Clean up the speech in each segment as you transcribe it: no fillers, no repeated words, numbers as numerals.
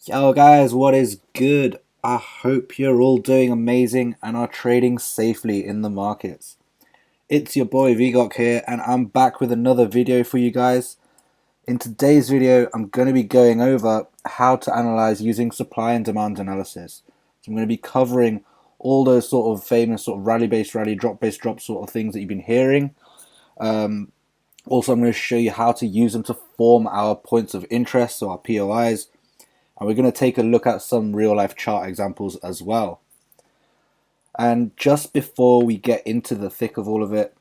Yo guys, what is good? I hope you're all doing amazing and are trading safely in the markets. It's your boy VGOK here and I'm back with another video for you guys. In today's video, I'm going to be going over how to analyze using supply and demand analysis. So I'm going to be covering all those sort of famous sort of rally-based rally, drop-based drop sort of things that you've been hearing. Also, I'm going to show you how to use them to form our points of interest, so our POIs. And we're going to take a look at some real life chart examples as well. And just before we get into the thick of all of it,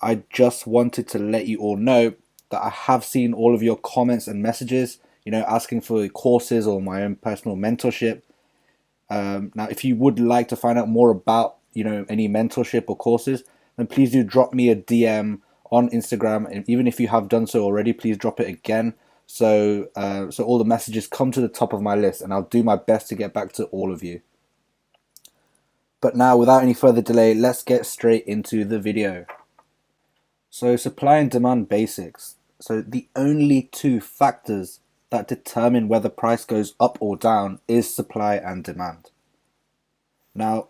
I just wanted to let you all know that I have seen all of your comments and messages, asking for courses or my own personal mentorship. Now, if you would like to find out more about, any mentorship or courses, then please do drop me a DM on Instagram. And even if you have done so already, please drop it again. So all the messages come to the top of my list, and I'll do my best to get back to all of you. But now, without any further delay, let's get straight into the video. So supply and demand basics. So the only two factors that determine whether price goes up or down is supply and demand. Now,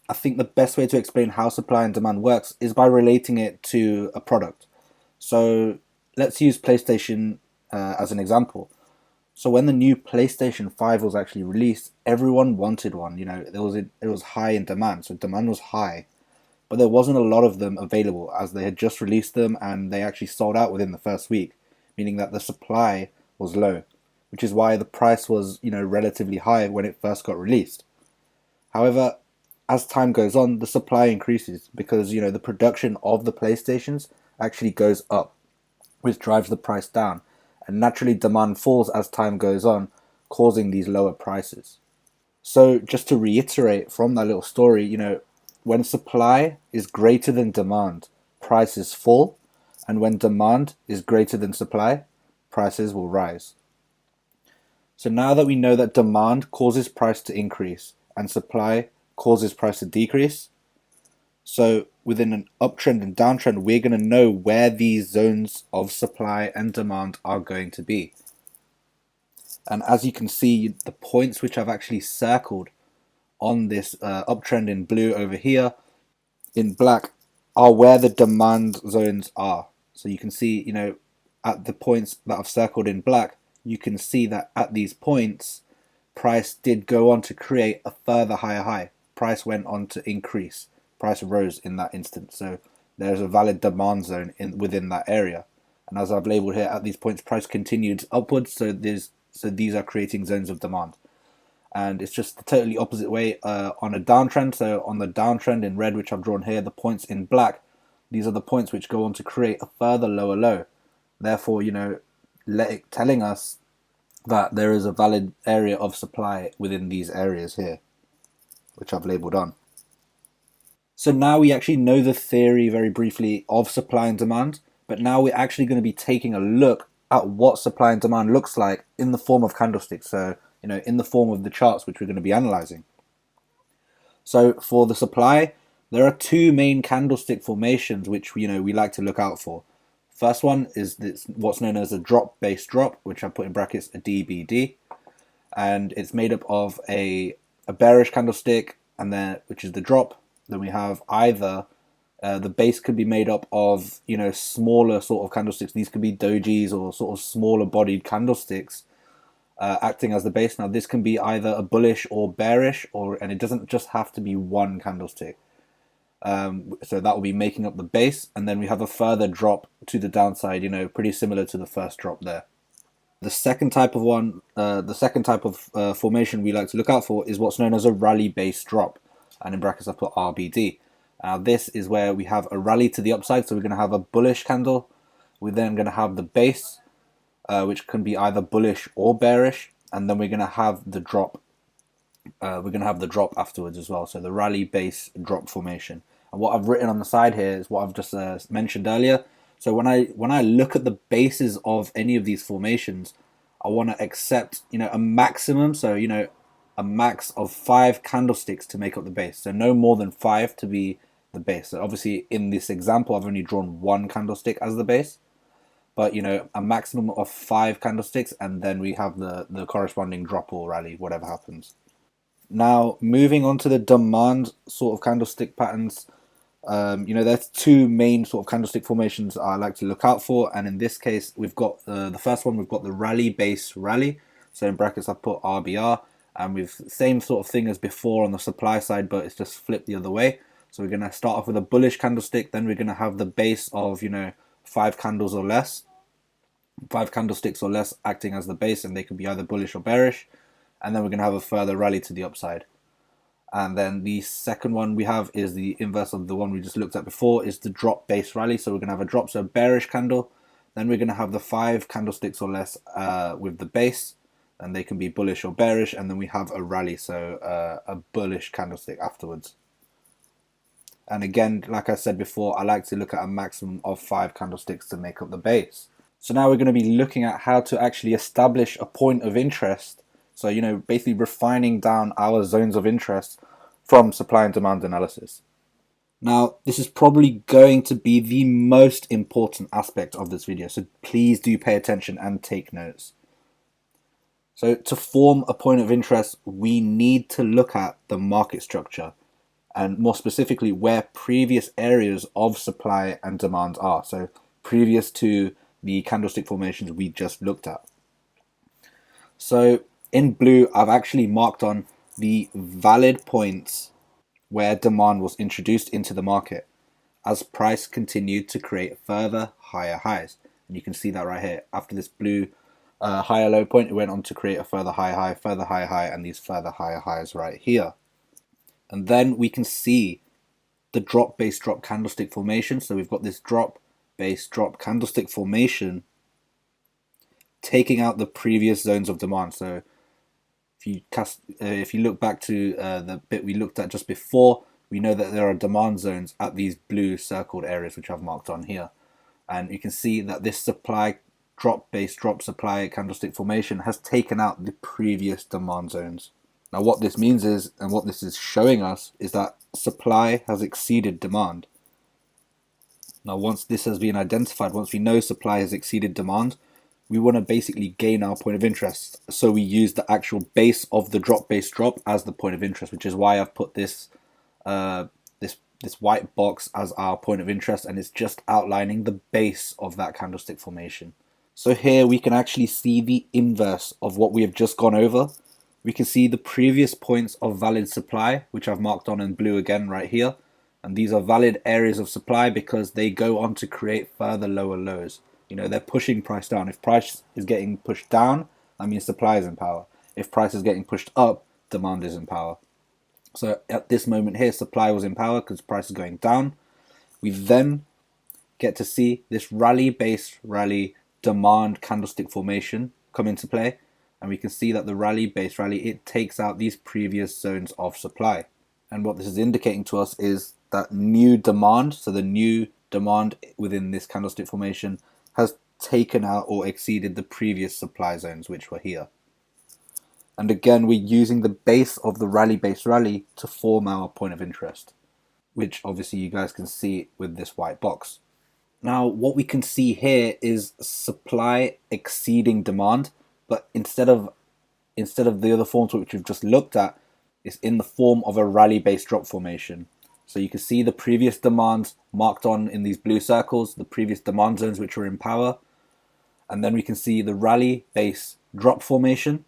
I think the best way to explain how supply and demand works is by relating it to a product. So let's use PlayStation as an example. So when the new PlayStation 5 was actually released, everyone wanted one. It was high in demand, so demand was high, but there wasn't a lot of them available as they had just released them and they actually sold out within the first week, meaning that the supply was low, which is why the price was relatively high when it first got released. However, as time goes on, the supply increases because the production of the PlayStations actually goes up, which drives the price down. And naturally demand falls as time goes on, causing these lower prices. So just to reiterate from that little story, when supply is greater than demand, prices fall, and when demand is greater than supply, prices will rise. So now that we know that demand causes price to increase and supply causes price to decrease, so within an uptrend and downtrend, we're going to know where these zones of supply and demand are going to be. And as you can see, the points which I've actually circled on this uptrend in blue over here, in black, are where the demand zones are. So you can see, at the points that I've circled in black, you can see that at these points, price did go on to create a further higher high. Price went on to increase. Price rose in that instance, so there's a valid demand zone within that area. And as I've labeled here, at these points price continued upwards, so these are creating zones of demand. And it's just the totally opposite way on a downtrend. So on the downtrend in red, which I've drawn here, the points in black, these are the points which go on to create a further lower low. Therefore, telling us that there is a valid area of supply within these areas here, which I've labeled on. So now we actually know the theory very briefly of supply and demand, but now we're actually going to be taking a look at what supply and demand looks like in the form of candlesticks. So, in the form of the charts which we're going to be analyzing. So for the supply, there are two main candlestick formations which we like to look out for. First one is what's known as a drop-based drop, which I put in brackets a DBD, and it's made up of a bearish candlestick, and then which is the drop. Then we have either the base could be made up of smaller sort of candlesticks. These could be dojis or sort of smaller bodied candlesticks acting as the base. Now this can be either a bullish or bearish, and it doesn't just have to be one candlestick. So that will be making up the base, and then we have a further drop to the downside, pretty similar to the first drop there. The second type of formation we like to look out for is what's known as a rally-based drop, and in brackets I've put RBD. Now this is where we have a rally to the upside, so we're going to have a bullish candle. We're then going to have the base, which can be either bullish or bearish, and then we're going to have the drop. Afterwards as well. So the rally base drop formation. And what I've written on the side here is what I've just mentioned earlier. So when I look at the bases of any of these formations, I want to accept a maximum. So a max of 5 candlesticks to make up the base. So no more than 5 to be the base. So obviously in this example, I've only drawn 1 candlestick as the base. but you know, a maximum of 5 candlesticks, and then we have the corresponding drop or rally, whatever happens. Now, moving on to the demand sort of candlestick patterns, you know, there's two main sort of candlestick formations I like to look out for, and in this case, we've got the first one, we've got the rally base rally. So in brackets, I put RBR, and we've same sort of thing as before on the supply side, but it's just flipped the other way. So we're going to start off with a bullish candlestick, then we're going to have the base of, you know, 5 candles or less, 5 candlesticks or less acting as the base, and they can be either bullish or bearish. And then we're going to have a further rally to the upside. And then the second one we have is the inverse of the one we just looked at before, is the drop base rally. So we're going to have a drop, so a bearish candle. Then we're going to have the 5 candlesticks or less with the base, and they can be bullish or bearish. And then we have a rally, so a bullish candlestick afterwards. And again, like I said before, I like to look at a maximum of 5 candlesticks to make up the base. So now we're going to be looking at how to actually establish a point of interest. So, you know, basically refining down our zones of interest from supply and demand analysis. Now, this is probably going to be the most important aspect of this video, so please do pay attention and take notes. So to form a point of interest, we need to look at the market structure, and more specifically where previous areas of supply and demand are. So previous to the candlestick formations we just looked at. So in blue, I've actually marked on the valid points where demand was introduced into the market as price continued to create further higher highs. And you can see that right here. After this blue higher low point, it went on to create a further higher high, further higher high, and these further higher highs right here. And then we can see the drop base drop candlestick formation. So we've got this drop base drop candlestick formation taking out the previous zones of demand. So if you look back to the bit we looked at just before, we know that there are demand zones at these blue circled areas, which I've marked on here. And you can see that this supply drop base drop supply candlestick formation has taken out the previous demand zones. Now what this means is, and what this is showing us, is that supply has exceeded demand. Now once this has been identified, once we know supply has exceeded demand, we want to basically gain our point of interest. So we use the actual base of the drop base drop as the point of interest, which is why I've put this this white box as our point of interest, and it's just outlining the base of that candlestick formation. So here we can actually see the inverse of what we have just gone over. We can see the previous points of valid supply, which I've marked on in blue again right here. And these are valid areas of supply because they go on to create further lower lows. You know, they're pushing price down. If price is getting pushed down, that means supply is in power. If price is getting pushed up, demand is in power. So at this moment here, supply was in power because price is going down. We then get to see this rally base rally demand candlestick formation come into play. And we can see that the rally base rally, it takes out these previous zones of supply. And what this is indicating to us is that new demand, so the new demand within this candlestick formation, has taken out or exceeded the previous supply zones, which were here. And again, we're using the base of the rally base rally to form our point of interest, which obviously you guys can see with this white box. Now, what we can see here is supply exceeding demand, but instead of the other forms which we've just looked at, it's in the form of a rally base drop formation. So you can see the previous demands marked on in these blue circles, the previous demand zones which were in power. And then we can see the rally base drop formation,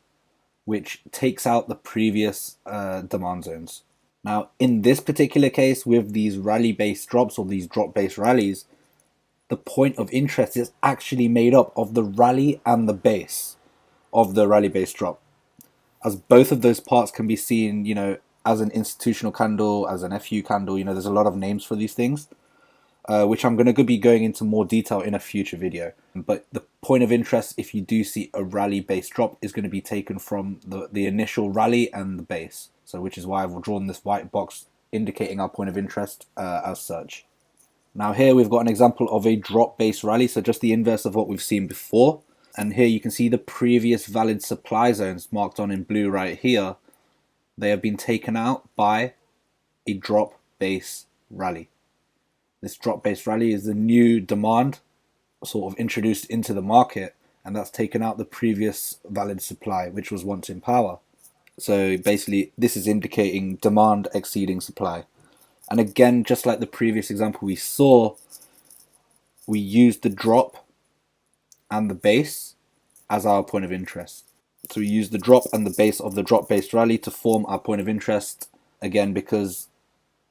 which takes out the previous demand zones. Now, in this particular case, with these rally base drops or these drop base rallies, the point of interest is actually made up of the rally and the base of the rally base drop, as both of those parts can be seen, you know, as an institutional candle, as an FU candle. You know, there's a lot of names for these things, which I'm going to be going into more detail in a future video. But the point of interest, if you do see a rally base drop, is going to be taken from the initial rally and the base. So which is why I've drawn this white box indicating our point of interest as such. Now here we've got an example of a drop base rally, so just the inverse of what we've seen before. And here you can see the previous valid supply zones marked on in blue right here. They have been taken out by a drop base rally. This drop base rally is the new demand sort of introduced into the market, and that's taken out the previous valid supply, which was once in power. So basically, this is indicating demand exceeding supply. And again, just like the previous example we saw, we used the drop and the base as our point of interest. So we use the drop and the base of the drop-based rally to form our point of interest, again, because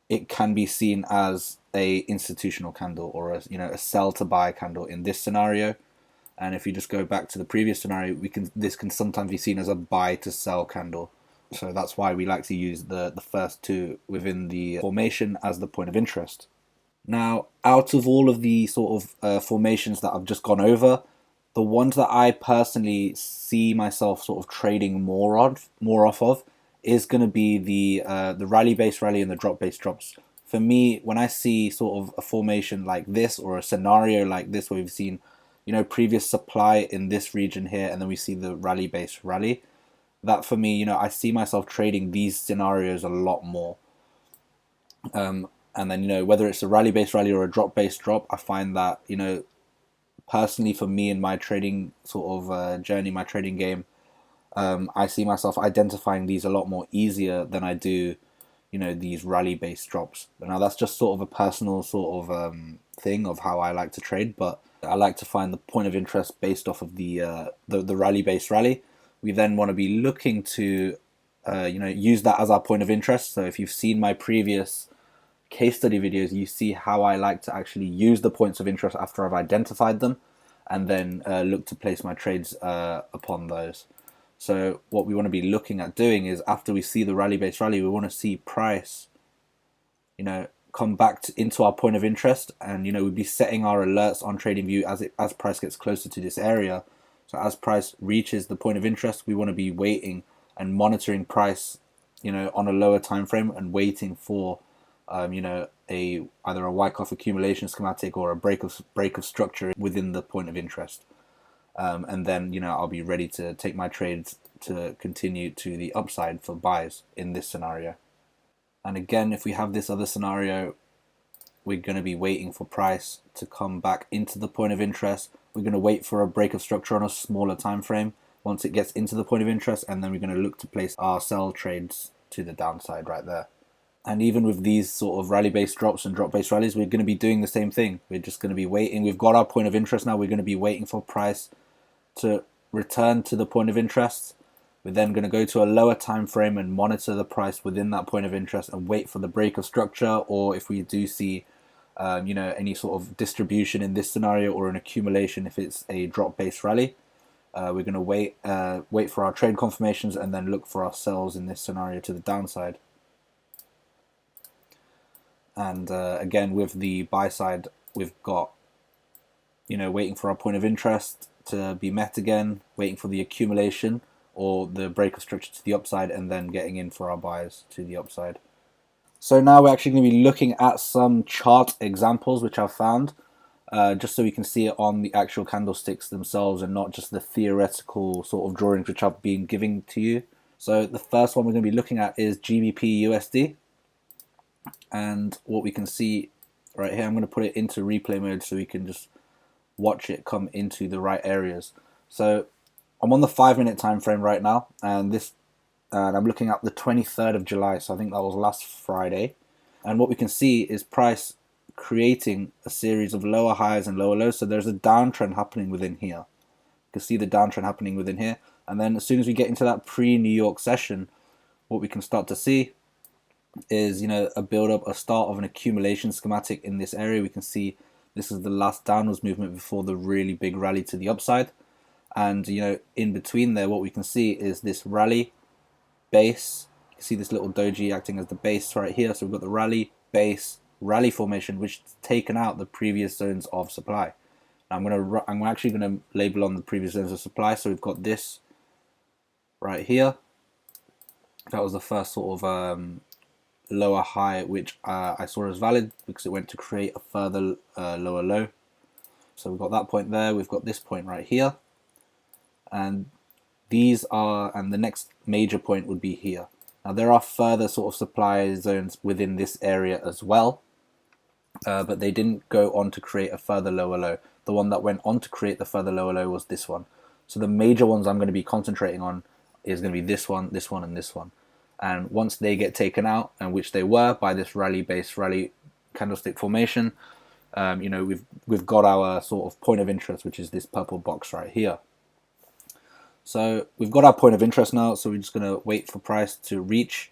it can be seen as a institutional candle or a sell to buy candle in this scenario. And if you just go back to the previous scenario, this can sometimes be seen as a buy to sell candle. So that's why we like to use the first two within the formation as the point of interest. Now, out of all of the sort of formations that I've just gone over, the ones that I personally see myself sort of trading more off of is going to be the rally based rally and the drop based drops. For me, when I see sort of a formation like this or a scenario like this where we've seen, previous supply in this region here, and then we see the rally based rally, that for me, I see myself trading these scenarios a lot more. And then, whether it's a rally based rally or a drop based drop, I find that, personally for me in my trading sort of journey, my trading game, I see myself identifying these a lot more easier than I do, these rally based drops. Now that's just sort of a personal sort of thing of how I like to trade, but I like to find the point of interest based off of the rally based rally. We then want to be looking to use that as our point of interest. So if you've seen my previous case study videos, you see how I like to actually use the points of interest after I've identified them, and then look to place my trades upon those. So what we want to be looking at doing is, after we see the rally based rally, we want to see price come back into our point of interest, and we'd be setting our alerts on TradingView as price gets closer to this area. So as price reaches the point of interest, we want to be waiting and monitoring price on a lower time frame, and waiting for either a Wyckoff accumulation schematic or a break of structure within the point of interest. And then I'll be ready to take my trades to continue to the upside for buys in this scenario. And again, if we have this other scenario, we're going to be waiting for price to come back into the point of interest. We're going to wait for a break of structure on a smaller time frame once it gets into the point of interest, and then we're going to look to place our sell trades to the downside right there. And even with these sort of rally-based drops and drop-based rallies, we're going to be doing the same thing. We're just going to be waiting. We've got our point of interest now. We're going to be waiting for price to return to the point of interest. We're then going to go to a lower time frame and monitor the price within that point of interest and wait for the break of structure, or if we do see any sort of distribution in this scenario, or an accumulation if it's a drop-based rally, we're going to wait for our trade confirmations and then look for our sells in this scenario to the downside. And again, with the buy side, we've got waiting for our point of interest to be met again, waiting for the accumulation or the break of structure to the upside, and then getting in for our buys to the upside. So now we're actually going to be looking at some chart examples which I've found, just so we can see it on the actual candlesticks themselves and not just the theoretical sort of drawings which I've been giving to you. So the first one we're going to be looking at is GBPUSD. And what we can see right here, I'm going to put it into replay mode so we can just watch it come into the right areas. So I'm on the 5-minute time frame right now, and I'm looking at the 23rd of July, so I think that was last Friday. And what we can see is price creating a series of lower highs and lower lows. So there's a downtrend happening within here. You can see the downtrend happening within here. And then as soon as we get into that pre-New York session, what we can start to see is a build up, a start of an accumulation schematic in this area. We can see this is the last downwards movement before the really big rally to the upside. And in between there, what we can see is this rally base. You can see this little doji acting as the base right here. So we've got the rally base rally formation, which has taken out the previous zones of supply. Now I'm actually going to label on the previous zones of supply. So we've got this right here. That was the first sort of lower high which I saw as valid because it went to create a further lower low. So we've got that point there. We've got this point right here. And and the next major point would be here. Now there are further sort of supply zones within this area as well, but they didn't go on to create a further lower low. the one that went on to create the further lower low was this one. So the major ones I'm going to be concentrating on is going to be this one, and this one. And once they get taken out, and which they were by this rally-based rally candlestick formation, you know, we've got our sort of point of interest, which is this purple box right here. So we've got our point of interest now, so we're just going to wait for price to reach.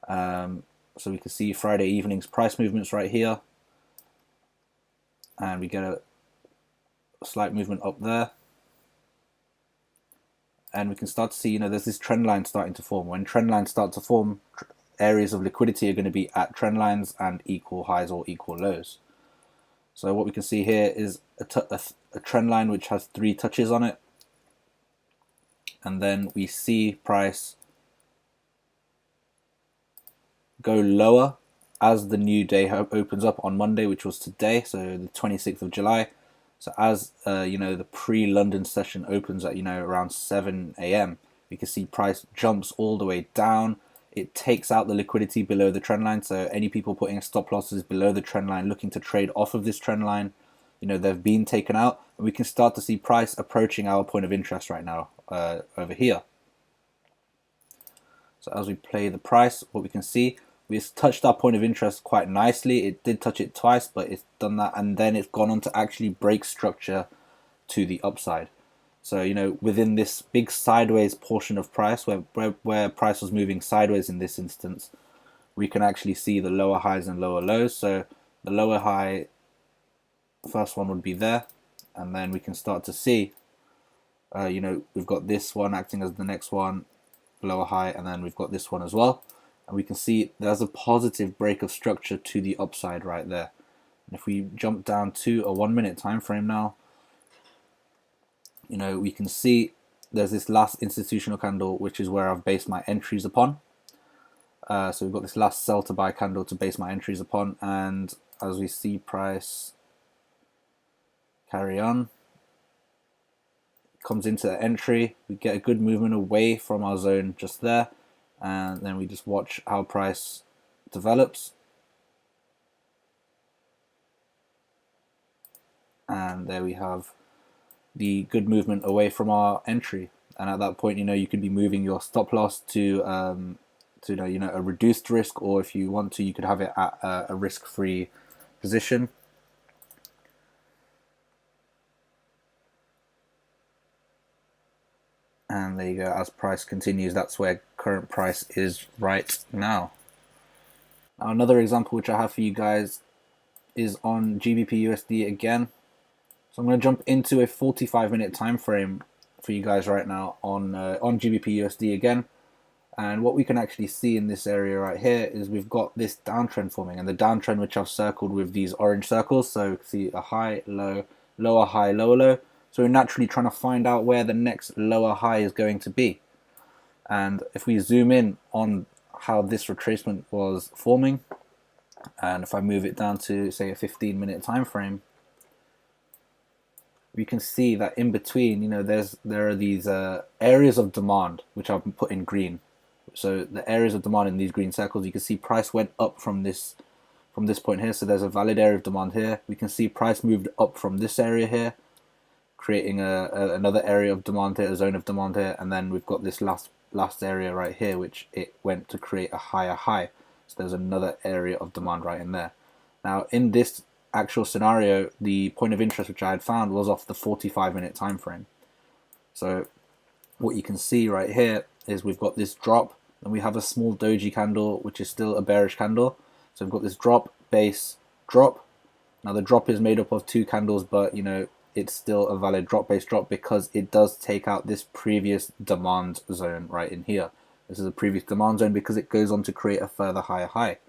So we can see Friday evening's price movements right here. And we get a slight movement up there. And we can start to see, you know, there's this trend line starting to form. When trend lines start to form, areas of liquidity are going to be at trend lines and equal highs or equal lows. So what we can see here is a trend line which has 3 touches on it. And then we see price go lower as the new day opens up on Monday, which was today, so the 26th of July. So as you know, the pre-London session opens at, you know, around 7 a.m. we can see price jumps all the way down. It takes out the liquidity below the trend line. So any people putting stop losses below the trend line, looking to trade off of this trend line, you know, they've been taken out. And we can start to see price approaching our point of interest right now over here. So as we play the price, what we can see, we've touched our point of interest quite nicely. It did touch it twice, but it's done that, and then it's gone on to actually break structure to the upside. So, you know, within this big sideways portion of price, where price was moving sideways in this instance, we can actually see the lower highs and lower lows. So the lower high, first one would be there, and then we can start to see, you know, we've got this one acting as the next one, lower high, and then we've got this one as well. And we can see there's a positive break of structure to the upside right there. And if we jump down to a 1 minute time frame now, you know, we can see there's this last institutional candle, which is where I've based my entries upon. So we've got this last sell to buy candle to base my entries upon. And as we see price carry on, comes into the entry, we get a good movement away from our zone just there. And then we just watch how price develops. And there we have the good movement away from our entry. And at that point, you know, you could be moving your stop loss to you know, a reduced risk, or if you want to, you could have it at a risk-free position. And there you go, as price continues, that's where current price is right now. Now another example which I have for you guys is on GBPUSD again. So I'm going to jump into a 45-minute time frame for you guys right now on GBPUSD again. And what we can actually see in this area right here is we've got this downtrend forming, and the downtrend which I've circled with these orange circles. So you can see a high, low, lower high, lower low. So we're naturally trying to find out where the next lower high is going to be. And if we zoom in on how this retracement was forming, and if I move it down to, say, a 15-minute time frame, we can see that in between, you know, there are these areas of demand which I've put in green. So the areas of demand in these green circles, you can see price went up from this point here. So there's a valid area of demand here. We can see price moved up from this area here, creating another area of demand here, a zone of demand here, and then we've got this last area right here, which it went to create a higher high. So there's another area of demand right in there. Now in this actual scenario, the point of interest which I had found was off the 45-minute time frame. So what you can see right here is we've got this drop, and we have a small doji candle which is still a bearish candle. So we've got this drop, base, drop. Now the drop is made up of 2 candles, but you know, it's still a valid drop base drop because it does take out this previous demand zone right in here. This is a previous demand zone because it goes on to create a further higher high.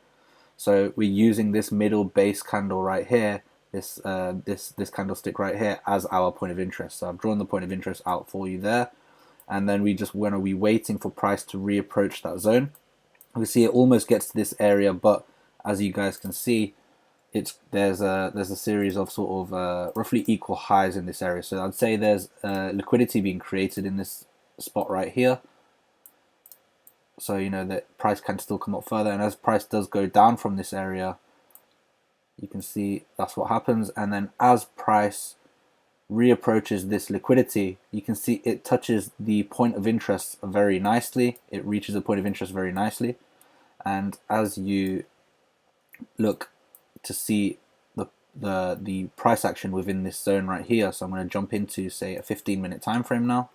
So we're using this middle base candle right here, this candlestick right here, as our point of interest. So I've drawn the point of interest out for you there, and then we just want to be waiting for price to reapproach that zone. We see it almost gets to this area, but as you guys can see, there's a series of sort of roughly equal highs in this area. So I'd say there's liquidity being created in this spot right here. So you know that price can still come up further, and as price does go down from this area, you can see that's what happens. And then as price reapproaches this liquidity, you can see it touches the point of interest very nicely. It reaches the point of interest very nicely. And as you look to see the price action within this zone right here, so I'm going to jump into, say, a 15-minute time frame now.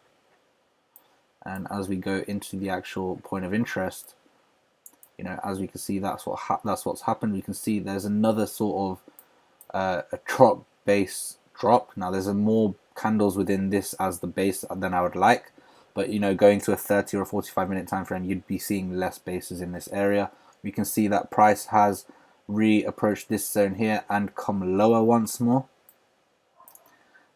And as we go into the actual point of interest, you know, as we can see, that's what's happened. We can see there's another sort of a chart base drop. Now there's more candles within this as the base than I would like, but you know, going to a 30 or a 45-minute time frame, you'd be seeing less bases in this area. We can see that price has reapproached this zone here and come lower once more.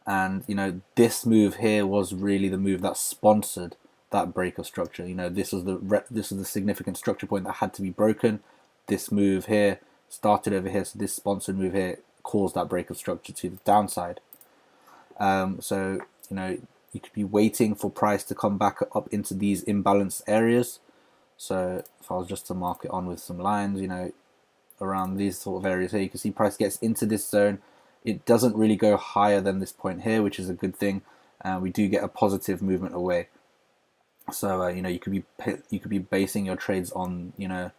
And you know, this move here was really the move that sponsored that break of structure. You know, this was the significant structure point that had to be broken. This move here started over here, so this sponsored move here caused that break of structure to the downside. So you know, you could be waiting for price to come back up into these imbalanced areas. So if I was just to mark it on with some lines, you know, around these sort of areas here, you can see price gets into this zone. It doesn't really go higher than this point here, which is a good thing. We do get a positive movement away. So you know, you could be basing your trades on, you know,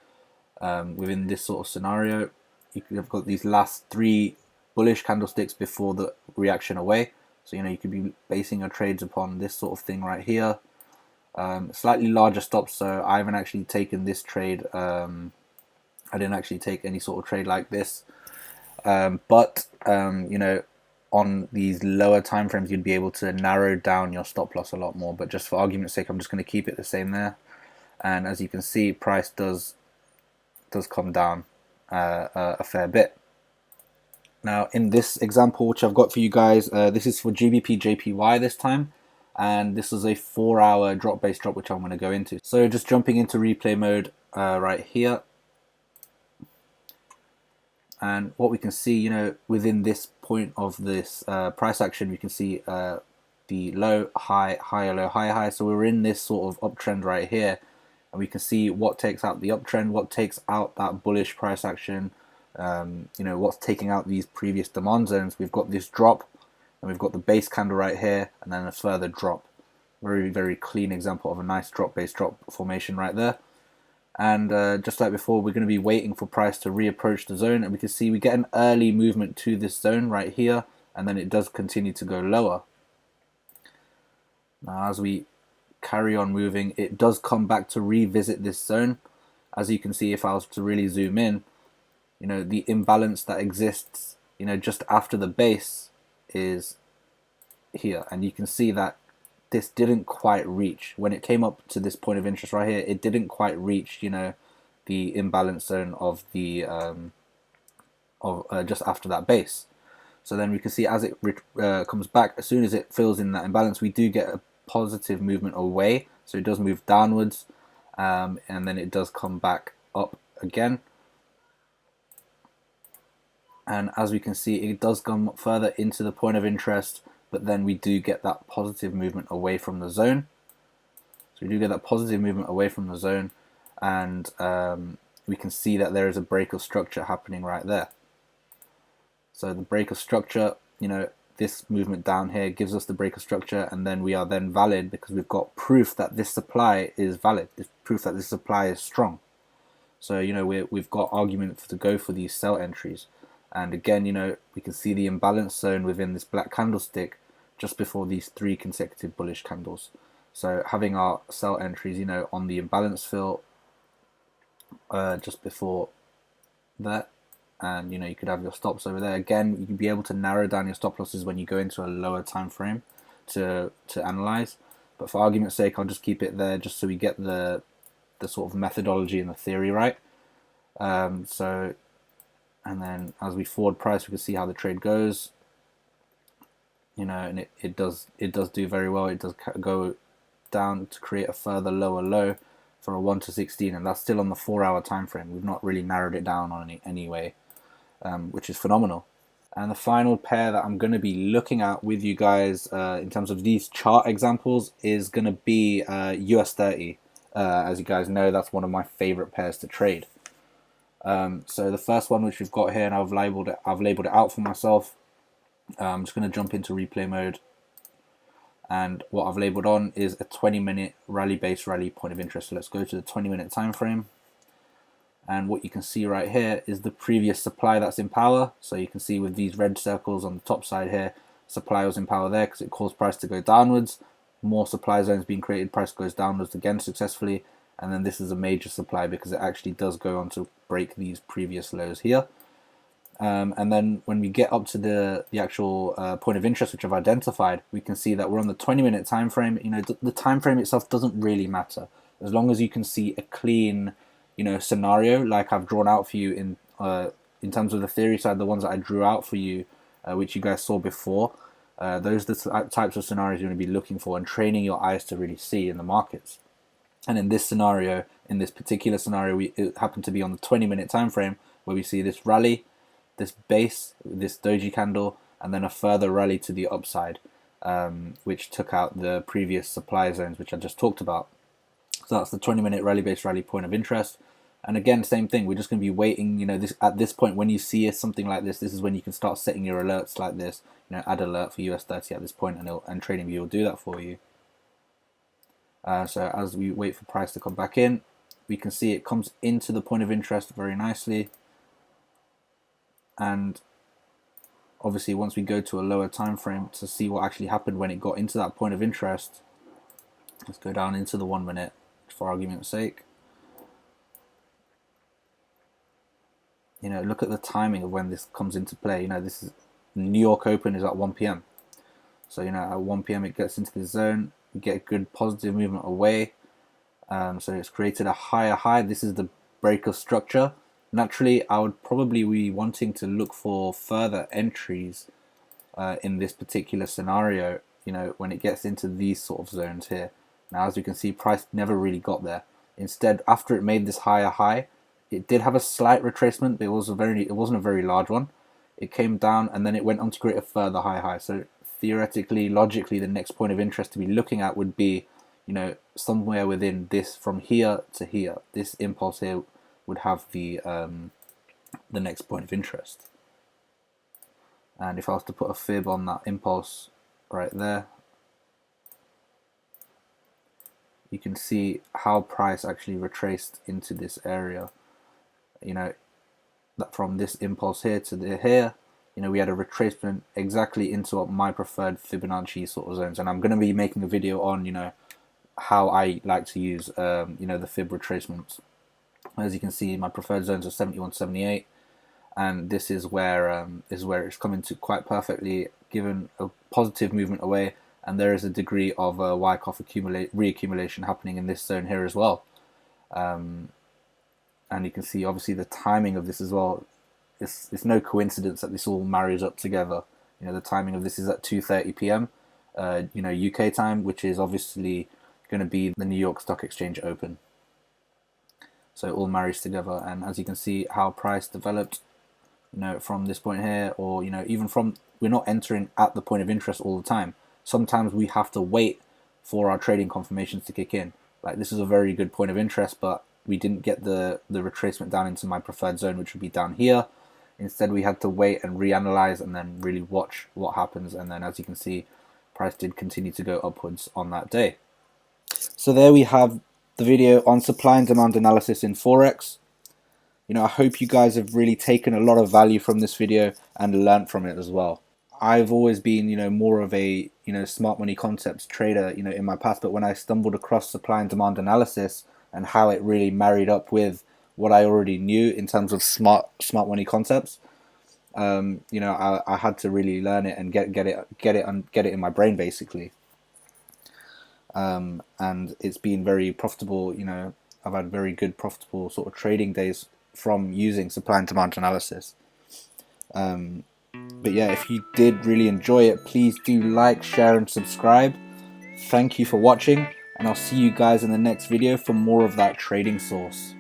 within this sort of scenario. You could have got these last 3 bullish candlesticks before the reaction away. So you know, you could be basing your trades upon this sort of thing right here. Slightly larger stops, so I haven't actually taken this trade. I didn't actually take any sort of trade like this, but you know, on these lower time frames, you'd be able to narrow down your stop loss a lot more. But just for argument's sake, I'm just going to keep it the same there. And as you can see, price does come down a fair bit. Now, in this example, which I've got for you guys, this is for GBPJPY this time, and this is a 4-hour drop-based drop, which I'm going to go into. So just jumping into replay mode right here. And what we can see, you know, within this point of this price action, we can see the low, high, higher, low, higher, high. So we're in this sort of uptrend right here, and we can see what takes out the uptrend, what takes out that bullish price action, you know, what's taking out these previous demand zones. We've got this drop, and we've got the base candle right here, and then a further drop. Very, very clean example of a nice drop-based drop formation right there. And just like before, we're going to be waiting for price to reapproach the zone, and we can see we get an early movement to this zone right here, and then it does continue to go lower. Now as we carry on moving, it does come back to revisit this zone. As you can see, if I was to really zoom in, you know, the imbalance that exists, you know, just after the base is here, and you can see that this didn't quite reach. When it came up to this point of interest right here, it didn't quite reach, you know, the imbalance zone of the just after that base. So then we can see as it comes back, as soon as it fills in that imbalance, we do get a positive movement away. So it does move downwards, and then it does come back up again. And as we can see, it does come further into the point of interest, but then we do get that positive movement away from the zone. So we do get that positive movement away from the zone, and we can see that there is a break of structure happening right there. So the break of structure, you know, this movement down here gives us the break of structure, and then we are then valid because we've got proof that this supply is valid, proof that this supply is strong. So, you know, we've got argument to go for these sell entries. And again, you know, we can see the imbalance zone within this black candlestick just before these 3 consecutive bullish candles. So having our sell entries, you know, on the imbalance fill just before that, and you know, you could have your stops over there. Again, you can be able to narrow down your stop losses when you go into a lower time frame to analyze. But for argument's sake, I'll just keep it there just so we get the sort of methodology and the theory right. So, and then as we forward price, we can see how the trade goes. You know, and it does do very well. It does go down to create a further lower low for a 1 to 16, and that's still on the 4-hour time frame. We've not really narrowed it down on any way, which is phenomenal. And the final pair that I'm going to be looking at with you guys in terms of these chart examples is going to be US 30. As you guys know, that's one of my favorite pairs to trade. So the first one which we've got here, and I've labeled it out for myself, I'm just going to jump into replay mode, and what I've labeled on is a 20-minute rally-based rally point of interest. So let's go to the 20-minute time frame, and what you can see right here is the previous supply that's in power. So you can see with these red circles on the top side here, supply was in power there because it caused price to go downwards. More supply zones being created, price goes downwards again successfully, and then this is a major supply because it actually does go on to break these previous lows here. And then when we get up to the actual point of interest which I've identified, we can see that we're on the 20-minute time frame. You know, the time frame itself doesn't really matter as long as you can see a clean, you know, scenario like I've drawn out for you in terms of the theory side. The ones that I drew out for you, which you guys saw before, those are the types of scenarios you're going to be looking for and training your eyes to really see in the markets. And in this scenario, in this particular scenario, it happened to be on the 20-minute time frame where we see this rally, this base, this doji candle, and then a further rally to the upside, which took out the previous supply zones which I just talked about. So that's the 20-minute rally-based rally point of interest. And again, same thing, we're just going to be waiting, you know, at this point when you see something like this is when you can start setting your alerts like this. You know, add alert for US 30 at this point, and TradingView will do that for you. So as we wait for price to come back in, we can see it comes into the point of interest very nicely. And obviously once we go to a lower time frame to see what actually happened when it got into that point of interest, let's go down into the 1 minute for argument's sake. You know, look at the timing of when this comes into play. You know, this is New York Open is at 1 p.m. So, you know, at 1 p.m. it gets into the zone. We get a good positive movement away. So it's created a higher high. This is the break of structure. Naturally, I would probably be wanting to look for further entries in this particular scenario, you know, when it gets into these sort of zones here. Now, as you can see, price never really got there. Instead, after it made this higher high, it did have a slight retracement, but it wasn't a very large one. It came down and then it went on to create a further high. So theoretically, logically, the next point of interest to be looking at would be, you know, somewhere within this, from here to here. This impulse here would have the next point of interest. And if I was to put a fib on that impulse right there, you can see how price actually retraced into this area. You know, that from this impulse here to here, you know, we had a retracement exactly into my preferred Fibonacci sort of zones. And I'm going to be making a video on, you know, how I like to use, you know, the fib retracements. As you can see, my preferred zones are 71, 78, and this is where it's coming to quite perfectly, given a positive movement away, and there is a degree of Wyckoff reaccumulation happening in this zone here as well. And you can see obviously the timing of this as well. It's no coincidence that this all marries up together. You know, the timing of this is at 2:30 p.m. You know, UK time, which is obviously going to be the New York Stock Exchange Open. So it all marries together, and as you can see how price developed, you know, from this point here, or, you know, even from, we're not entering at the point of interest all the time. Sometimes we have to wait for our trading confirmations to kick in. Like, this is a very good point of interest, but we didn't get the retracement down into my preferred zone, which would be down here. Instead, we had to wait and reanalyze and then really watch what happens. And then, as you can see, price did continue to go upwards on that day. So there we have the video on supply and demand analysis in Forex. You know, I hope you guys have really taken a lot of value from this video and learned from it as well. I've always been, you know, more of a, you know, smart money concepts trader, you know, in my past, but when I stumbled across supply and demand analysis and how it really married up with what I already knew in terms of smart money concepts, you know, I had to really learn it and get it in my brain, basically. And it's been very profitable. You know, I've had very good profitable sort of trading days from using supply and demand analysis. But yeah, if you did really enjoy it, please do like, share and subscribe. Thank you for watching, and I'll see you guys in the next video for more of that trading source.